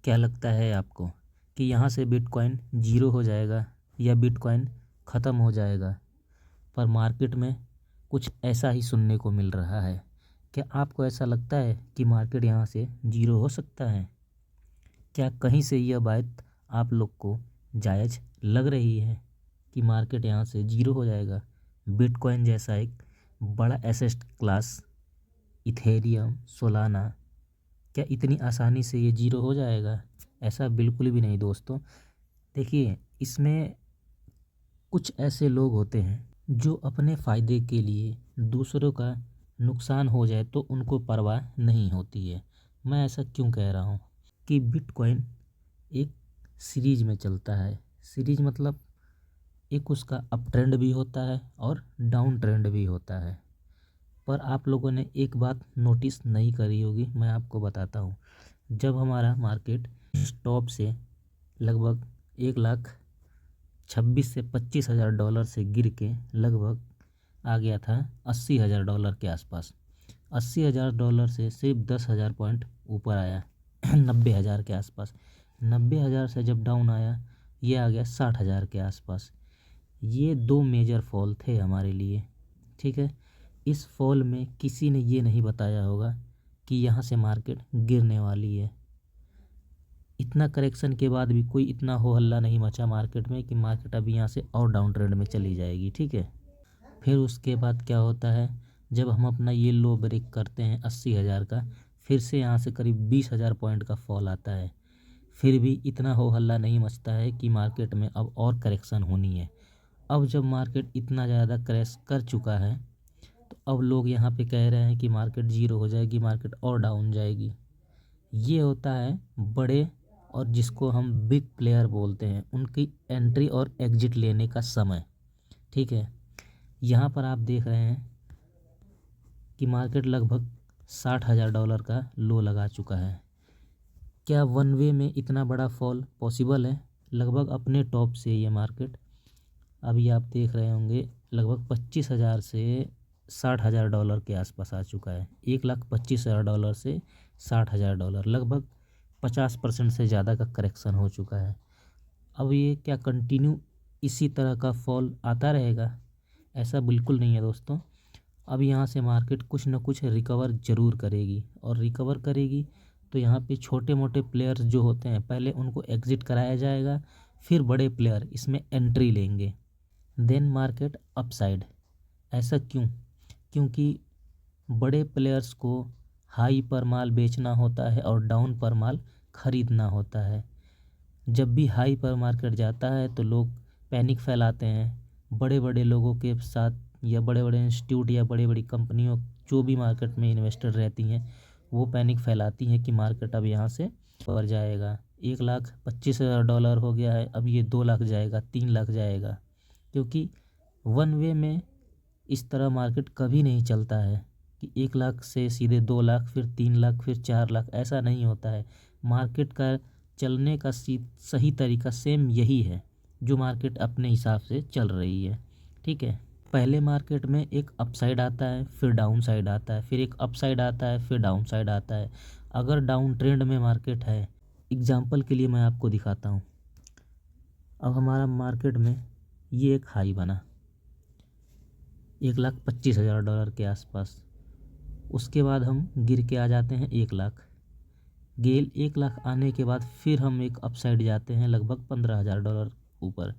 क्या लगता है आपको कि यहाँ से बिटकॉइन ज़ीरो हो जाएगा या बिटकॉइन ख़त्म हो जाएगा? पर मार्केट में कुछ ऐसा ही सुनने को मिल रहा है। क्या आपको ऐसा लगता है कि मार्केट यहाँ से ज़ीरो हो सकता है? क्या कहीं से यह बात आप लोग को जायज़ लग रही है कि मार्केट यहाँ से ज़ीरो हो जाएगा? बिटकॉइन जैसा एक बड़ा एसेट क्लास, इथेरियम, सोलाना, क्या इतनी आसानी से ये ज़ीरो हो जाएगा? ऐसा बिल्कुल भी नहीं दोस्तों। देखिए, इसमें कुछ ऐसे लोग होते हैं जो अपने फ़ायदे के लिए दूसरों का नुकसान हो जाए तो उनको परवाह नहीं होती है। मैं ऐसा क्यों कह रहा हूँ कि बिटकॉइन एक सीरीज में चलता है। सीरीज मतलब एक उसका अप ट्रेंड भी होता है और डाउन ट्रेंड भी होता है। पर आप लोगों ने एक बात नोटिस नहीं करी होगी, मैं आपको बताता हूँ। जब हमारा मार्केट टॉप से लगभग 1,26,000 से 25,000 डॉलर से गिर के लगभग आ गया था 80,000 डॉलर के आसपास। 80,000 डॉलर से सिर्फ 10,000 पॉइंट ऊपर आया 90,000 के आसपास। 90,000 से जब डाउन आया ये आ गया 60,000 के आसपास। ये दो मेजर फॉल थे हमारे लिए, ठीक है। इस फॉल में किसी ने ये नहीं बताया होगा कि यहाँ से मार्केट गिरने वाली है। इतना करेक्शन के बाद भी कोई इतना हो हल्ला नहीं मचा मार्केट में कि मार्केट अभी यहाँ से और डाउन ट्रेंड में चली जाएगी, ठीक है। फिर उसके बाद क्या होता है, जब हम अपना ये लो ब्रेक करते हैं 80,000 का, फिर से यहाँ से करीब 20,000 पॉइंट का फॉल आता है। फिर भी इतना हो हल्ला नहीं मचता है कि मार्केट में अब और करेक्शन होनी है। अब जब मार्केट इतना ज़्यादा क्रैश कर चुका है तो अब लोग यहाँ पे कह रहे हैं कि मार्केट ज़ीरो हो जाएगी, मार्केट और डाउन जाएगी। ये होता है बड़े और जिसको हम बिग प्लेयर बोलते हैं उनकी एंट्री और एग्जिट लेने का समय, ठीक है। यहाँ पर आप देख रहे हैं कि मार्केट लगभग 60,000 डॉलर का लो लगा चुका है। क्या वन वे में इतना बड़ा फॉल पॉसिबल है? लगभग अपने टॉप से ये मार्केट अभी आप देख रहे होंगे लगभग 25,000 से 60,000 डॉलर के आसपास आ चुका है। 1,25,000 डॉलर से 60,000 डॉलर, लगभग 50% से ज़्यादा का करेक्शन हो चुका है। अब ये क्या कंटिन्यू इसी तरह का फॉल आता रहेगा? ऐसा बिल्कुल नहीं है दोस्तों। अब यहाँ से मार्केट कुछ न कुछ रिकवर ज़रूर करेगी, और रिकवर करेगी तो यहाँ पे छोटे मोटे प्लेयर्स जो होते हैं पहले उनको एग्ज़िट कराया जाएगा, फिर बड़े प्लेयर इसमें एंट्री लेंगे, देन मार्केट अपसाइड। ऐसा क्यों? क्योंकि बड़े प्लेयर्स को हाई पर माल बेचना होता है और डाउन पर माल ख़रीदना होता है। जब भी हाई पर मार्केट जाता है तो लोग पैनिक फैलाते हैं। बड़े बड़े लोगों के साथ या बड़े बड़े इंस्टीट्यूट या बड़ी बड़ी कंपनियों जो भी मार्केट में इन्वेस्टर रहती हैं वो पैनिक फैलाती हैं कि मार्केट अब यहाँ से ऊपर जाएगा। 1,25,000 डॉलर हो गया है, अब ये 2 लाख जाएगा, 3 लाख जाएगा। क्योंकि वन वे में इस तरह मार्केट कभी नहीं चलता है कि 1 लाख से सीधे 2 लाख, फिर 3 लाख, फिर 4 लाख, ऐसा नहीं होता है। मार्केट का चलने का सही तरीका सेम यही है जो मार्केट अपने हिसाब से चल रही है, ठीक है। पहले मार्केट में एक अपसाइड आता है, फिर डाउन साइड आता है, फिर एक अपसाइड आता है, फिर डाउन साइड आता है। अगर डाउन ट्रेंड में मार्केट है, एग्जांपल के लिए मैं आपको दिखाता हूँ। अब हमारा मार्केट में ये एक हाई बना 1,25,000 डॉलर के आसपास। उसके बाद हम गिर के आ जाते हैं 1 लाख। 1 लाख आने के बाद फिर हम एक अपसाइड जाते हैं लगभग 15,000 डॉलर ऊपर।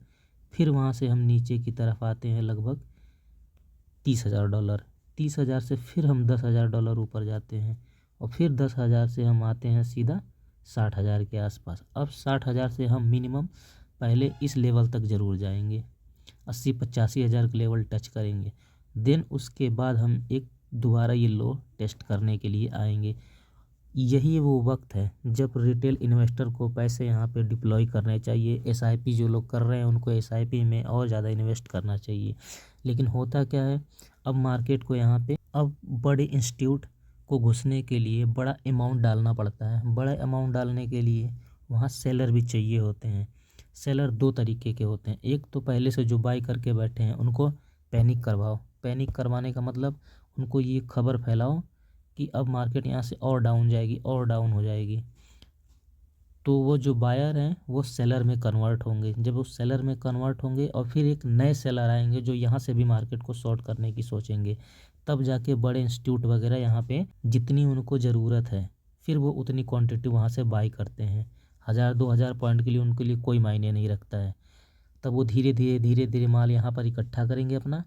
फिर वहाँ से हम नीचे की तरफ आते हैं लगभग 30,000 डॉलर। 30,000 से फिर हम 10,000 डॉलर ऊपर जाते हैं, और फिर 10,000 से हम आते हैं सीधा 60,000 के आसपास। अब 60,000 से हम मिनिमम पहले इस लेवल तक ज़रूर जाएंगे, 80-85,000 का लेवल टच करेंगे। देन उसके बाद हम एक दोबारा ये लो टेस्ट करने के लिए आएंगे। यही वो वक्त है जब रिटेल इन्वेस्टर को पैसे यहाँ पे डिप्लॉय करने चाहिए। एसआईपी जो लोग कर रहे हैं उनको एसआईपी में और ज़्यादा इन्वेस्ट करना चाहिए। लेकिन होता क्या है, अब मार्केट को यहाँ पे अब बड़े इंस्टीट्यूट को घुसने के लिए बड़ा अमाउंट डालना पड़ता है। बड़ा अमाउंट डालने के लिए वहाँ सेलर भी चाहिए होते हैं। सेलर दो तरीके के होते हैं। एक तो पहले से जो बाई करके बैठे हैं उनको पैनिक करवाओ। पैनिक करवाने का मतलब उनको ये खबर फैलाओ कि अब मार्केट यहाँ से और डाउन जाएगी और डाउन हो जाएगी। तो वो जो बायर हैं वो सेलर में कन्वर्ट होंगे। जब वो सेलर में कन्वर्ट होंगे और फिर एक नए सेलर आएंगे जो यहाँ से भी मार्केट को शॉर्ट करने की सोचेंगे, तब जाके बड़े इंस्टीट्यूट वगैरह यहाँ पे जितनी उनको ज़रूरत है फिर वो उतनी क्वांटिटी वहाँ से बाई करते हैं। 1000-2000 पॉइंट के लिए उनके लिए कोई मायने नहीं रखता है। तब वो धीरे धीरे माल यहाँ पर इकट्ठा करेंगे अपना,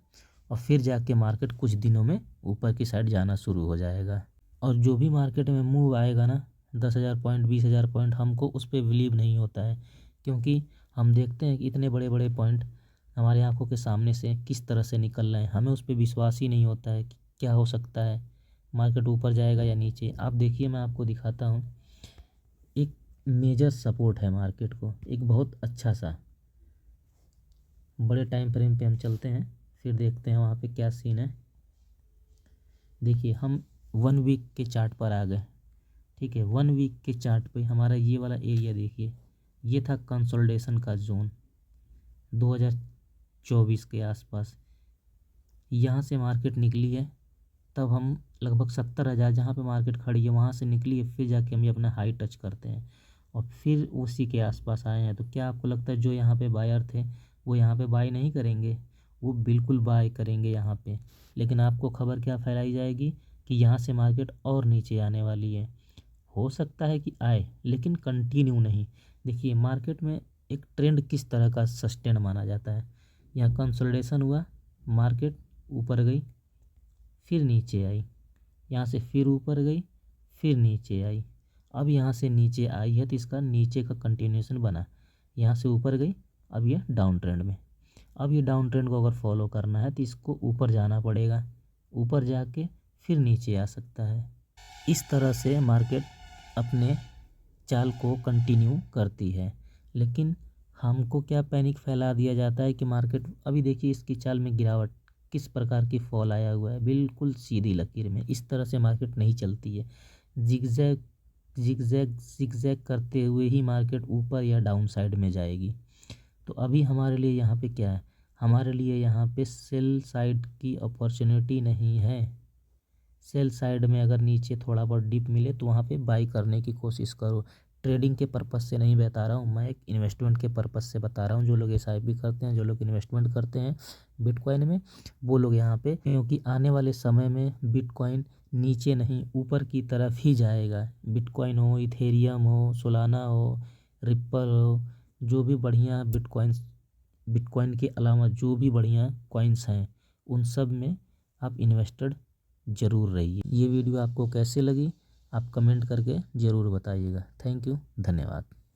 और फिर जाके मार्केट कुछ दिनों में ऊपर की साइड जाना शुरू हो जाएगा। और जो भी मार्केट में मूव आएगा ना, 10,000 पॉइंट 20,000 पॉइंट, हमको उस पर बिलीव नहीं होता है, क्योंकि हम देखते हैं कि इतने बड़े बड़े पॉइंट हमारे आंखों के सामने से किस तरह से निकल रहे हैं। हमें उस पर विश्वास ही नहीं होता है कि क्या हो सकता है, मार्केट ऊपर जाएगा या नीचे। आप देखिए, मैं आपको दिखाता हूँ, एक मेजर सपोर्ट है मार्केट को, एक बहुत अच्छा सा। बड़े टाइम फ्रेम पे हम चलते हैं, फिर देखते हैं वहाँ पे क्या सीन है। देखिए, हम 1 वीक के चार्ट पर आ गए। ठीक है, 1 वीक के चार्ट पे हमारा ये वाला एरिया देखिए, ये था कंसोलिडेशन का जोन 2024 के आसपास। यहाँ से मार्केट निकली है, तब हम लगभग 70,000 जहाँ पे मार्केट खड़ी है वहाँ से निकली है, फिर जाके हम ये अपना हाई टच करते हैं और फिर उसी के आसपास आए हैं। तो क्या आपको लगता है जो यहाँ पे बायर थे वो यहाँ पे बाई नहीं करेंगे? वो बिल्कुल बाई करेंगे यहाँ पे। लेकिन आपको खबर क्या फैलाई जाएगी कि यहाँ से मार्केट और नीचे आने वाली है। हो सकता है कि आए, लेकिन कंटिन्यू नहीं। देखिए, मार्केट में एक ट्रेंड किस तरह का सस्टेन माना जाता है। यहाँ कंसोलिडेशन हुआ, मार्केट ऊपर गई, फिर नीचे आई, यहाँ से फिर ऊपर गई, फिर नीचे आई। अब यहाँ से नीचे आई है तो इसका नीचे का कंटिन्यूशन बना, यहाँ से ऊपर गई, अब ये डाउन ट्रेंड में। अब ये डाउन ट्रेंड को अगर फॉलो करना है तो इसको ऊपर जाना पड़ेगा, ऊपर जाके फिर नीचे आ सकता है। इस तरह से मार्केट अपने चाल को कंटिन्यू करती है। लेकिन हमको क्या पैनिक फैला दिया जाता है कि मार्केट, अभी देखिए इसकी चाल में गिरावट, किस प्रकार की फॉल आया हुआ है, बिल्कुल सीधी लकीर में। इस तरह से मार्केट नहीं चलती है। जिगजैग जिगजैग जिगजैग करते हुए ही मार्केट ऊपर या डाउन साइड में जाएगी। तो अभी हमारे लिए यहाँ पे क्या है, हमारे लिए यहाँ पे सेल साइड की अपॉर्चुनिटी नहीं है। सेल साइड में अगर नीचे थोड़ा बहुत डिप मिले तो वहाँ पे बाई करने की कोशिश करो। ट्रेडिंग के पर्पस से नहीं बता रहा हूँ मैं, एक इन्वेस्टमेंट के पर्पस से बता रहा हूँ। जो लोग SIP करते हैं, जो लोग इन्वेस्टमेंट करते हैं बिटकॉइन में, वो लोग यहाँ पे, क्योंकि आने वाले समय में बिटकॉइन नीचे नहीं ऊपर की तरफ ही जाएगा। बिटकॉइन हो, इथेरियम हो, सोलाना हो, रिप्पल हो, जो भी बढ़िया बिटकॉइन के अलावा जो भी बढ़िया कॉइन्स हैं, उन सब में आप इन्वेस्टेड ज़रूर रहिए। ये वीडियो आपको कैसे लगी आप कमेंट करके ज़रूर बताइएगा। थैंक यू, धन्यवाद।